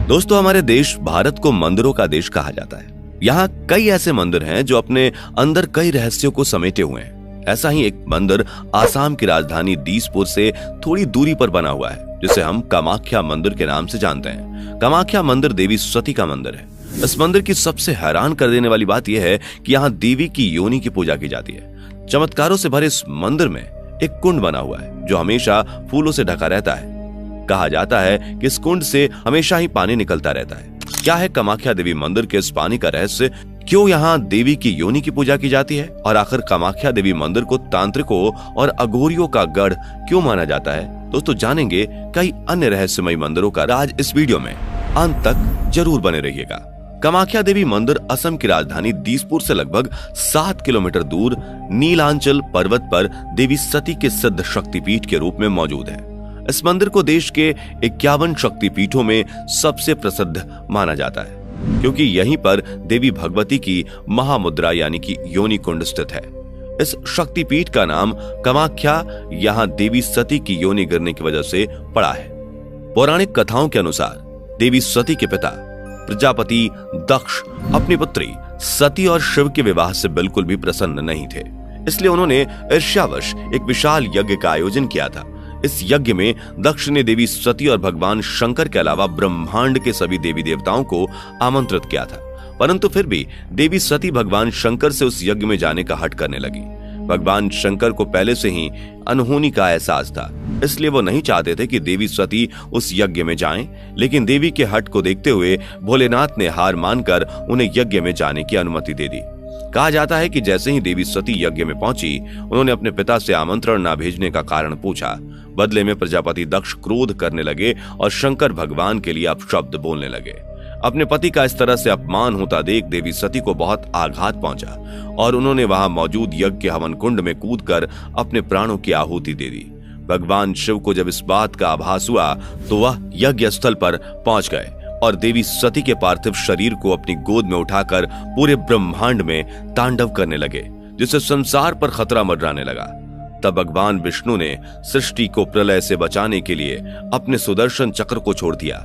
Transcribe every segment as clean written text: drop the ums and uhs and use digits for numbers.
दोस्तों, हमारे देश भारत को मंदिरों का देश कहा जाता है। यहाँ कई ऐसे मंदिर हैं जो अपने अंदर कई रहस्यों को समेटे हुए हैं। ऐसा ही एक मंदिर आसाम की राजधानी दीसपुर से थोड़ी दूरी पर बना हुआ है, जिसे हम कामाख्या मंदिर के नाम से जानते हैं। कामाख्या मंदिर देवी सती का मंदिर है। इस मंदिर की सबसे हैरान कर देने वाली बात यह है कि यहाँ देवी की योनि की पूजा की जाती है। चमत्कारों से भरे इस मंदिर में एक कुंड बना हुआ है जो हमेशा फूलों से ढका रहता है। कहा जाता है कि इस कुंड से हमेशा ही पानी निकलता रहता है। क्या है कामाख्या देवी मंदिर के इस पानी का रहस्य? क्यों यहाँ देवी की योनि की पूजा की जाती है? और आखिर कामाख्या देवी मंदिर को तांत्रिकों और अघोरियों का गढ़ क्यों माना जाता है? दोस्तों, जानेंगे कई अन्य रहस्यमयी मंदिरों का राज इस वीडियो में। अंत तक जरूर बने रहिएगा। कामाख्या देवी मंदिर असम की राजधानी दीसपुर से लगभग 7 किलोमीटर दूर नीलांचल पर्वत पर देवी सती के सिद्ध शक्तिपीठ के रूप में मौजूद है। इस मंदिर को देश के 51 शक्तिपीठों में सबसे प्रसिद्ध माना जाता है, क्योंकि यहीं पर देवी भगवती की महामुद्रा यानी कि योनि कुंड स्थित है। इस शक्तिपीठ का नाम कामाख्या यहाँ देवी सती की योनि गिरने की वजह से पड़ा है। पौराणिक कथाओं के अनुसार देवी सती के पिता प्रजापति दक्ष अपनी पुत्री सती और शिव के विवाह से बिल्कुल भी प्रसन्न नहीं थे। इसलिए उन्होंने ईर्ष्यावश एक विशाल यज्ञ का आयोजन किया था। इस यज्ञ में दक्ष ने देवी सती और भगवान शंकर के अलावा ब्रह्मांड के सभी देवी देवताओं को आमंत्रित किया था, परंतु फिर भी देवी सती भगवान शंकर से उस यज्ञ में जाने का हठ करने लगी। भगवान शंकर को पहले से ही अनहोनी का एहसास था, इसलिए वो नहीं चाहते थे कि देवी सती उस यज्ञ में जाएं, लेकिन देवी के हठ को देखते हुए भोलेनाथ ने हार मानकर उन्हें यज्ञ में जाने की अनुमति दे दी। कहा जाता है कि जैसे ही देवी सती यज्ञ में पहुंची, उन्होंने अपने पिता से आमंत्रण न भेजने का कारण पूछा। बदले में प्रजापति दक्ष क्रोध करने लगे और शंकर भगवान के लिए अपशब्द बोलने लगे। अपने पति का इस तरह से अपमान होता देख देवी सती को बहुत आघात पहुंचा और उन्होंने वहां मौजूद यज्ञ के हवन कुंड में कूदकर अपने प्राणों की आहुति दे दी। भगवान शिव को जब इस बात का आभास हुआ तो वह यज्ञ स्थल पर पहुंच गए और देवी सती के पार्थिव शरीर को अपनी गोद में उठाकर पूरे ब्रह्मांड में तांडव करने लगे, जिससे संसार पर खतरा मंडराने लगा। तब भगवान विष्णु ने सृष्टि को प्रलय से बचाने के लिए अपने सुदर्शन चक्र को छोड़ दिया।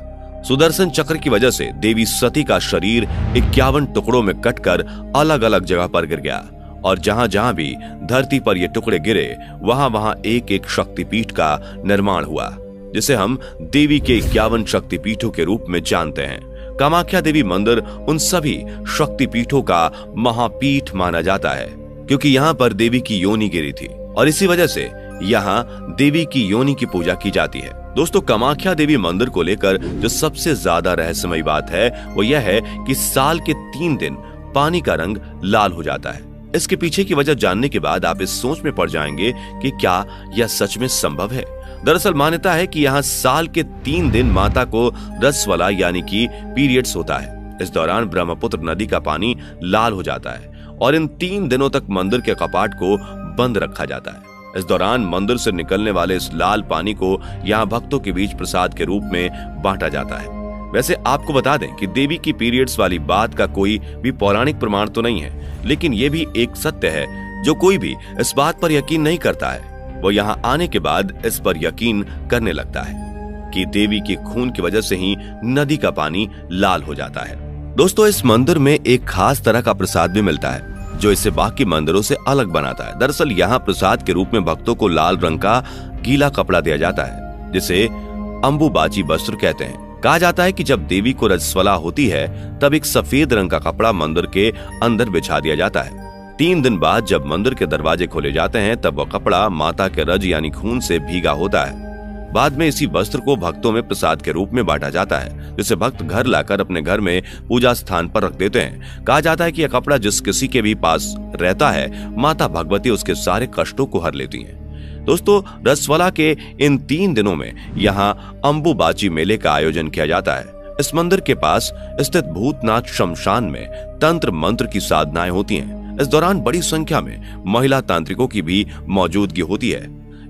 सुदर्शन चक्र की वजह से देवी सती का शरीर 51 टुकड़ों में कटकर अलग अलग जगह पर गिर गया और जहां जहां भी धरती पर ये टुकड़े गिरे वहां वहां एक एक शक्तिपीठ का निर्माण हुआ, जिसे हम देवी के 51 शक्तिपीठों के रूप में जानते हैं। कामाख्या देवी मंदिर उन सभी शक्तिपीठों का महापीठ माना जाता है, क्योंकि यहाँ पर देवी की योनि गिरी थी और इसी वजह से यहाँ देवी की योनि की पूजा की जाती है। दोस्तों, कामाख्या देवी मंदिर को लेकर जो सबसे ज्यादा रहस्यमयी बात है वो यह है कि साल के 3 दिन पानी का रंग लाल हो जाता है। इसके पीछे की वजह जानने के बाद आप इस सोच में पड़ जाएंगे कि क्या यह सच में संभव है। दरअसल मान्यता है कि यहाँ साल के 3 दिन माता को रसवला यानी कि पीरियड्स होता है। इस दौरान ब्रह्मपुत्र नदी का पानी लाल हो जाता है और इन 3 दिनों तक मंदिर के कपाट को बंद रखा जाता है। इस दौरान मंदिर से निकलने वाले इस लाल पानी को यहाँ भक्तों के बीच प्रसाद के रूप में बांटा जाता है। वैसे आपको बता दें कि देवी की पीरियड्स वाली बात का कोई भी पौराणिक प्रमाण तो नहीं है, लेकिन ये भी एक सत्य है जो कोई भी इस बात पर यकीन नहीं करता है वो यहाँ आने के बाद इस पर यकीन करने लगता है कि देवी के खून की वजह से ही नदी का पानी लाल हो जाता है। दोस्तों, इस मंदिर में एक खास तरह का प्रसाद भी मिलता है जो इसे बाकी मंदिरों से अलग बनाता है। दरअसल यहाँ प्रसाद के रूप में भक्तों को लाल रंग का गीला कपड़ा दिया जाता है, जिसे अंबुबाची वस्त्र कहते हैं। कहा जाता है कि जब देवी को रजस्वला होती है तब एक सफेद रंग का कपड़ा मंदिर के अंदर बिछा दिया जाता है। 3 दिन बाद जब मंदिर के दरवाजे खोले जाते हैं तब वह कपड़ा माता के रज यानी खून से भीगा होता है। बाद में इसी वस्त्र को भक्तों में प्रसाद के रूप में बांटा जाता है, जिसे भक्त घर लाकर अपने घर में पूजा स्थान पर रख देते हैं। कहा जाता है कि यह कपड़ा जिस किसी के भी पास रहता है माता भगवती उसके सारे कष्टों को हर लेती हैं। दोस्तों, रसवला के इन 3 दिनों में यहाँ अंबुबाची मेले का आयोजन किया जाता है। इस मंदिर के पास स्थित भूतनाथ शमशान में तंत्र मंत्र की साधनाएं होती हैं। इस दौरान बड़ी संख्या में महिला तांत्रिकों की भी मौजूदगी होती है।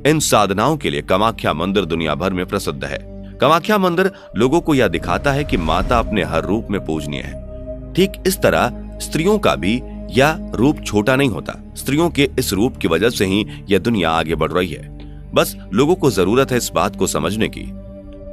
इन साधनाओं के लिए कामाख्या मंदिर दुनिया भर में प्रसिद्ध है। कामाख्या मंदिर लोगों को यह दिखाता है कि माता अपने हर रूप में पूजनीय है। ठीक इस तरह स्त्रियों का भी यह रूप छोटा नहीं होता। स्त्रियों के इस रूप की वजह से ही यह दुनिया आगे बढ़ रही है। बस लोगों को जरूरत है इस बात को समझने की।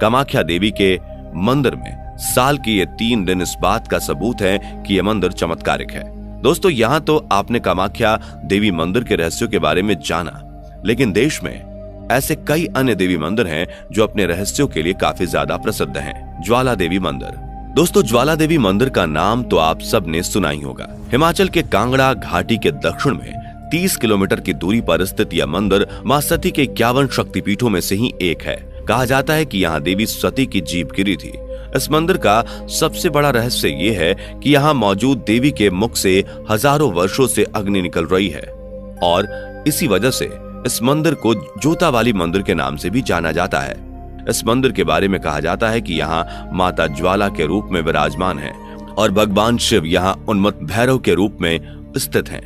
कामाख्या देवी के मंदिर में साल के ये 3 दिन इस बात का सबूत है कि यह मंदिर चमत्कारिक है। दोस्तों, यहाँ तो आपने कामाख्या देवी मंदिर के रहस्यों के बारे में जाना, लेकिन देश में ऐसे कई अन्य देवी मंदिर हैं जो अपने रहस्यों के लिए काफी ज्यादा प्रसिद्ध हैं। ज्वाला देवी मंदिर। दोस्तों, ज्वाला देवी मंदिर का नाम तो आप सब ने सुना ही होगा। हिमाचल के कांगड़ा घाटी के दक्षिण में 30 किलोमीटर की दूरी पर स्थित यह मंदिर मां सती के 51 शक्तिपीठों में से ही एक है। कहा जाता है कि यहाँ देवी सती की जीभ गिरी थी। इस मंदिर का सबसे बड़ा रहस्य ये है कि यहाँ मौजूद देवी के मुख से हजारों वर्षों से अग्नि निकल रही है और इसी वजह से इस मंदिर को जोता वाली मंदिर के नाम से भी जाना जाता है। इस मंदिर के बारे में कहा जाता है कि यहाँ माता ज्वाला के रूप में विराजमान है और भगवान शिव यहाँ उन्मत्त भैरव के रूप में स्थित हैं।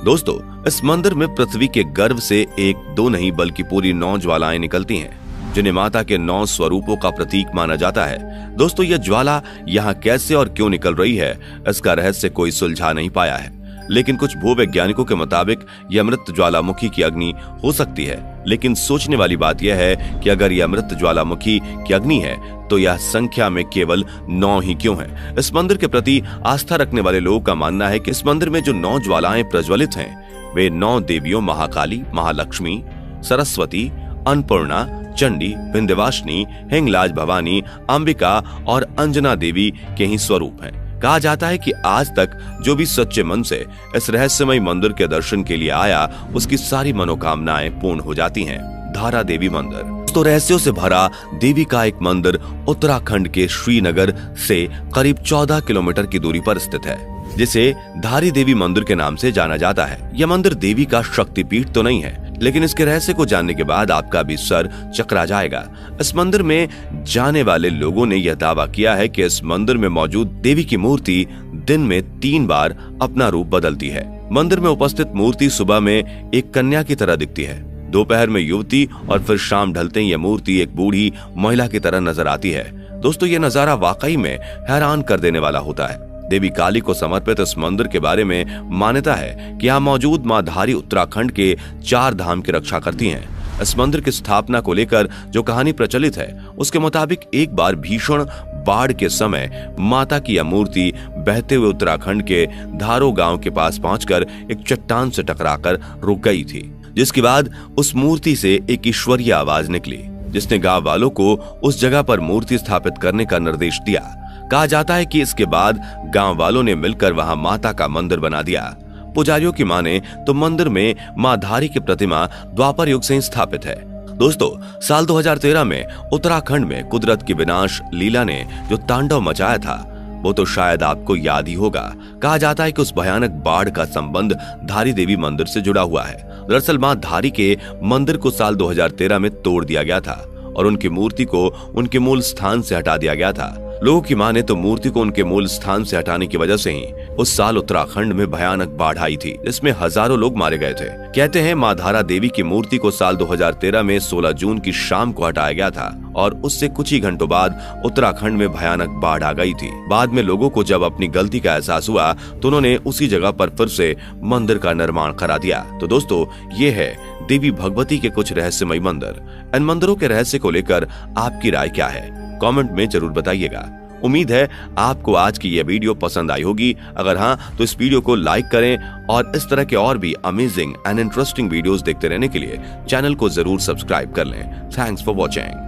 दोस्तों, इस मंदिर में पृथ्वी के गर्भ से 1-2 नहीं बल्कि पूरी 9 ज्वालाएं निकलती हैं, जिन्हें माता के 9 स्वरूपों का प्रतीक माना जाता है। दोस्तों, यह ज्वाला यहाँ कैसे और क्यों निकल रही है, इसका रहस्य कोई सुलझा नहीं पाया है, लेकिन कुछ भूवैज्ञानिकों के मुताबिक यह मृत ज्वालामुखी की अग्नि हो सकती है। लेकिन सोचने वाली बात यह है कि अगर यह मृत ज्वालामुखी की अग्नि है तो यह संख्या में केवल 9 ही क्यों है। इस मंदिर के प्रति आस्था रखने वाले लोगों का मानना है कि इस मंदिर में जो 9 ज्वालाएं प्रज्वलित हैं वे 9 देवियों महाकाली, महालक्ष्मी, सरस्वती, अन्नपूर्णा, चंडी, विंध्यवासिनी, हिंगलाज भवानी, अंबिका और अंजना देवी के ही स्वरूप हैं। कहा जाता है कि आज तक जो भी सच्चे मन से इस रहस्यमय मंदिर के दर्शन के लिए आया उसकी सारी मनोकामनाएं पूर्ण हो जाती हैं। धारा देवी मंदिर। तो रहस्यों से भरा देवी का एक मंदिर उत्तराखंड के श्रीनगर से करीब 14 किलोमीटर की दूरी पर स्थित है, जिसे धारी देवी मंदिर के नाम से जाना जाता है। यह मंदिर देवी का शक्तिपीठ तो नहीं है, लेकिन इसके रहस्य को जानने के बाद आपका भी सर चकरा जाएगा। इस मंदिर में जाने वाले लोगों ने यह दावा किया है कि इस मंदिर में मौजूद देवी की मूर्ति दिन में 3 बार अपना रूप बदलती है। मंदिर में उपस्थित मूर्ति सुबह में एक कन्या की तरह दिखती है, दोपहर में युवती और फिर शाम ढलते ही यह मूर्ति एक बूढ़ी महिला की तरह नजर आती है। दोस्तों, यह नजारा वाकई में हैरान कर देने वाला होता है। देवी काली को समर्पित इस मंदिर के बारे में मान्यता है कि यहाँ मौजूद मां धारी उत्तराखंड के 4 धाम की रक्षा करती हैं। इस मंदिर की स्थापना को लेकर जो कहानी प्रचलित है उसके मुताबिक एक बार भीषण बाढ़ के समय माता की यह मूर्ति बहते हुए उत्तराखंड के धारो गांव के पास पहुंचकर एक चट्टान से टकराकर रुक गई थी, जिसके बाद उस मूर्ति से एक ईश्वरीय आवाज निकली जिसने गांव वालों को उस जगह पर मूर्ति स्थापित करने का निर्देश दिया। कहा जाता है कि इसके बाद गांव वालों ने मिलकर वहां माता का मंदिर बना दिया। पुजारियों की माने तो मंदिर में मां धारी की प्रतिमा द्वापर युग से स्थापित है। दोस्तों, साल 2013 में उत्तराखंड में कुदरत की विनाश लीला ने जो तांडव मचाया था वो तो शायद आपको याद ही होगा। कहा जाता है कि उस भयानक बाढ़ का संबंध धारी देवी मंदिर से जुड़ा हुआ है। दरअसल मां धारी के मंदिर को साल 2013 में तोड़ दिया गया था और उनकी मूर्ति को उनके मूल स्थान से हटा दिया गया था। लोगों की माने तो मूर्ति को उनके मूल स्थान से हटाने की वजह से ही उस साल उत्तराखंड में भयानक बाढ़ आई थी, जिसमें हजारों लोग मारे गए थे। कहते हैं मां धारा देवी की मूर्ति को साल 2013 में 16 जून की शाम को हटाया गया था और उससे कुछ ही घंटों बाद उत्तराखंड में भयानक बाढ़ आ गई थी। बाद में लोगों को जब अपनी गलती का एहसास हुआ तो उन्होंने उसी जगह पर फिर से मंदिर का निर्माण करा दिया। तो दोस्तों, ये है देवी भगवती के कुछ रहस्यमय मंदिर। इन मंदिरों के रहस्य को लेकर आपकी राय क्या है, कमेंट में जरूर बताइएगा। उम्मीद है आपको आज की यह वीडियो पसंद आई होगी। अगर हाँ तो इस वीडियो को लाइक करें और इस तरह के और भी अमेजिंग एंड इंटरेस्टिंग वीडियोस देखते रहने के लिए चैनल को जरूर सब्सक्राइब कर लें। Thanks for watching.